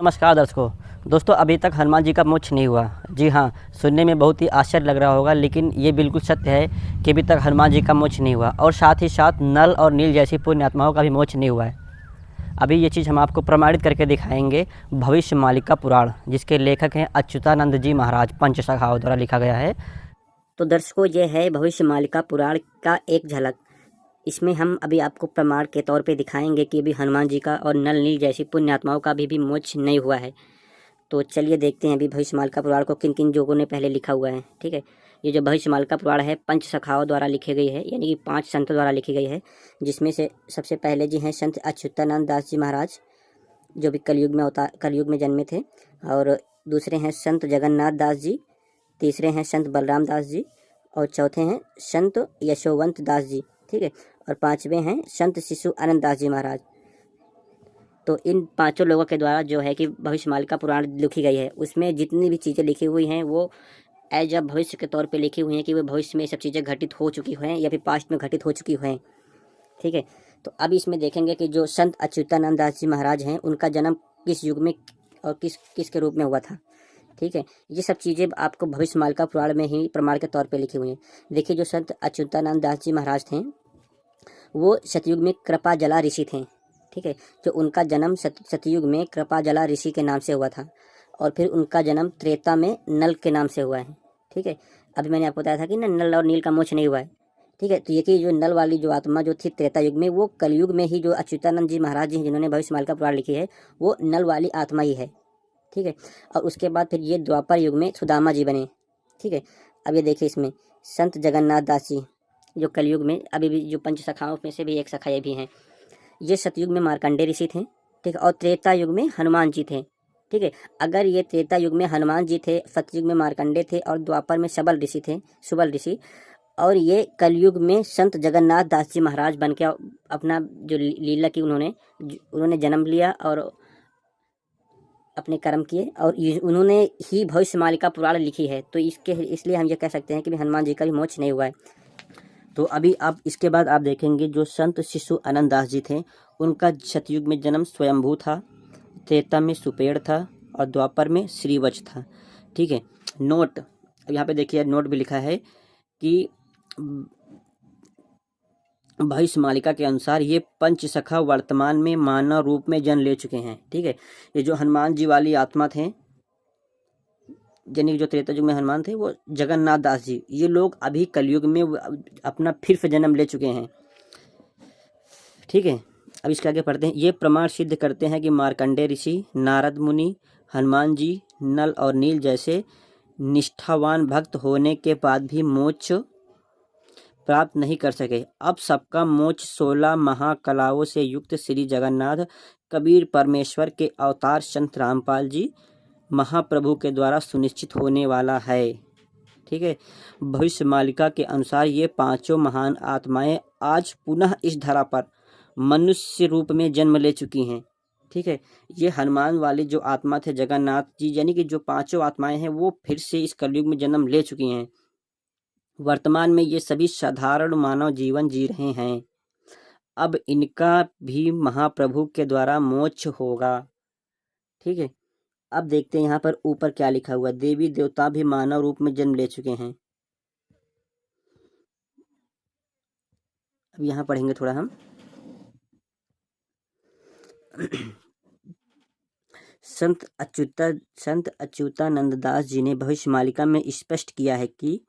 नमस्कार दर्शकों। दोस्तों, अभी तक हनुमान जी का मोक्ष नहीं हुआ। जी हाँ, सुनने में बहुत ही आश्चर्य लग रहा होगा, लेकिन ये बिल्कुल सत्य है कि अभी तक हनुमान जी का मोक्ष नहीं हुआ और साथ ही साथ नल और नील जैसी पुण्य आत्माओं का भी मोक्ष नहीं हुआ है। अभी ये चीज़ हम आपको प्रमाणित करके दिखाएंगे भविष्य मालिका पुराण, जिसके लेखक हैं अच्युतानंद जी महाराज, पंचसखाओं द्वारा लिखा गया है। तो दर्शकों, ये है भविष्य मालिका पुराण का एक झलक। इसमें हम अभी आपको प्रमाण के तौर पे दिखाएंगे कि अभी हनुमान जी का और नल नील जैसी पुण्य आत्माओं का भी मोक्ष नहीं हुआ है। तो चलिए देखते हैं अभी भविष्य मालिका पुराण को किन किन जोगों ने पहले लिखा हुआ है। ठीक है, ये जो भविष्य मालिका पुराण है पंच सखाओं द्वारा लिखी गई है, यानी कि 5 संतों द्वारा लिखी गई है, जिसमें से सबसे पहले जी हैं संत अच्युतानंद दास जी महाराज, जो भी कलयुग में जन्मे थे। और दूसरे हैं संत जगन्नाथ दास जी, तीसरे हैं संत बलराम दास जी, और चौथे हैं संत यशोवंत दास जी। ठीक है, और 5वें हैं संत शिशु आनंद दास जी महाराज। तो इन 5 लोगों के द्वारा जो है कि भविष्य मालिका पुराण लिखी गई है, उसमें जितनी भी चीज़ें लिखी हुई हैं वो एज अ भविष्य के तौर पे लिखी हुई हैं कि वो भविष्य में सब चीज़ें घटित हो चुकी हैं या फिर पास्ट में घटित हो चुकी हैं। ठीक है, तो अब इसमें देखेंगे कि जो संत अच्युतानंद दास जी महाराज हैं, उनका जन्म किस युग में और किस के रूप में हुआ था। ठीक है, ये सब चीज़ें आपको भविष्य मालिका पुराण में ही प्रमाण के तौर पे लिखी हुई हैं। देखिए, जो संत अच्युतानंद दास जी महाराज थे वो सतयुग में कृपाजला ऋषि थे। ठीक है, जो उनका जन्म सतयुग में कृपाजला ऋषि के नाम से हुआ था, और फिर उनका जन्म त्रेता में नल के नाम से हुआ है। ठीक है, अभी मैंने आपको बताया था कि ना नल और नील का मोक्ष नहीं हुआ है। ठीक है, तो ये कि जो नल वाली जो आत्मा जो थी त्रेता युग में, वो कलयुग में ही जो अच्युतानंद जी महाराज जी जिन्होंने भविष्य मालिका पुराण लिखी है, वो नल वाली आत्मा ही है। ठीक है, और उसके बाद फिर ये द्वापर युग में सुदामा जी बने। ठीक है, अब ये देखिए इसमें संत जगन्नाथ दास जी जो कलयुग में अभी भी जो पंच सखाओं में से भी एक सखा ये भी हैं, ये सतयुग में मार्कंडेय ऋषि थे। ठीक है, और त्रेता युग में हनुमान जी थे। ठीक है, अगर ये त्रेता युग में हनुमान जी थे, सतयुग में मार्कंडेय थे, और द्वापर में सबल ऋषि थे, सुबल ऋषि, और ये कलयुग में संत जगन्नाथ दास जी महाराज बन के अपना जो लीला की उन्होंने जन्म लिया और अपने कर्म किए, और उन्होंने ही भविष्य मालिका पुराण लिखी है। तो इसलिए हम ये कह सकते हैं कि हनुमान जी का भी मोक्ष नहीं हुआ है। तो अभी आप इसके बाद आप देखेंगे जो संत शिशु आनंद दास जी थे, उनका सतयुग में जन्म स्वयंभू था, त्रेता में सुपेड़ था, और द्वापर में श्रीवत्स था। ठीक है, नोट यहाँ पे देखिए, नोट भी लिखा है कि भविष्य मालिका के अनुसार ये पंच सखा वर्तमान में मानव रूप में जन्म ले चुके हैं। ठीक है, ये जो हनुमान जी वाली आत्मा थे, यानी जो त्रेता युग में हनुमान थे, वो जगन्नाथ दास जी, ये लोग अभी कलयुग में अपना फिर से जन्म ले चुके हैं। ठीक है, अब इसके आगे पढ़ते हैं। ये प्रमाण सिद्ध करते हैं कि मार्कंडेय ऋषि, नारद मुनि, हनुमान जी, नल और नील जैसे निष्ठावान भक्त होने के बाद भी मोक्ष प्राप्त नहीं कर सके। अब सबका मोक्ष 16 महाकलाओं से युक्त श्री जगन्नाथ कबीर परमेश्वर के अवतार संत रामपाल जी महाप्रभु के द्वारा सुनिश्चित होने वाला है। ठीक है, भविष्य मालिका के अनुसार ये 5 महान आत्माएं आज पुनः इस धरा पर मनुष्य रूप में जन्म ले चुकी हैं। ठीक है, ये हनुमान वाली जो आत्मा थे जगन्नाथ जी, यानी कि जो 5 आत्माएं हैं, वो फिर से इस कलयुग में जन्म ले चुकी हैं। वर्तमान में ये सभी साधारण मानव जीवन जी रहे हैं। अब इनका भी महाप्रभु के द्वारा मोक्ष होगा। ठीक है, अब देखते हैं यहाँ पर ऊपर क्या लिखा हुआ। देवी देवता भी मानव रूप में जन्म ले चुके हैं। अब यहाँ पढ़ेंगे थोड़ा हम। संत अच्युतानंद दास जी ने भविष्य मालिका में स्पष्ट किया है कि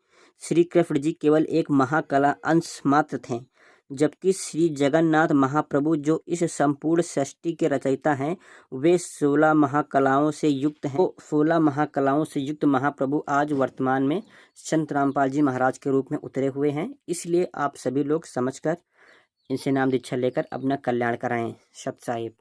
श्री कृष्ण जी केवल एक महाकला अंश मात्र थे, जबकि श्री जगन्नाथ महाप्रभु जो इस संपूर्ण सृष्टि के रचयिता हैं, वे 16 महाकलाओं से युक्त हैं। 16 महाकलाओं से युक्त महाप्रभु आज वर्तमान में संत रामपाल जी महाराज के रूप में उतरे हुए हैं। इसलिए आप सभी लोग समझकर इनसे नाम दीक्षा लेकर अपना कल्याण कराएं। सत साहिब।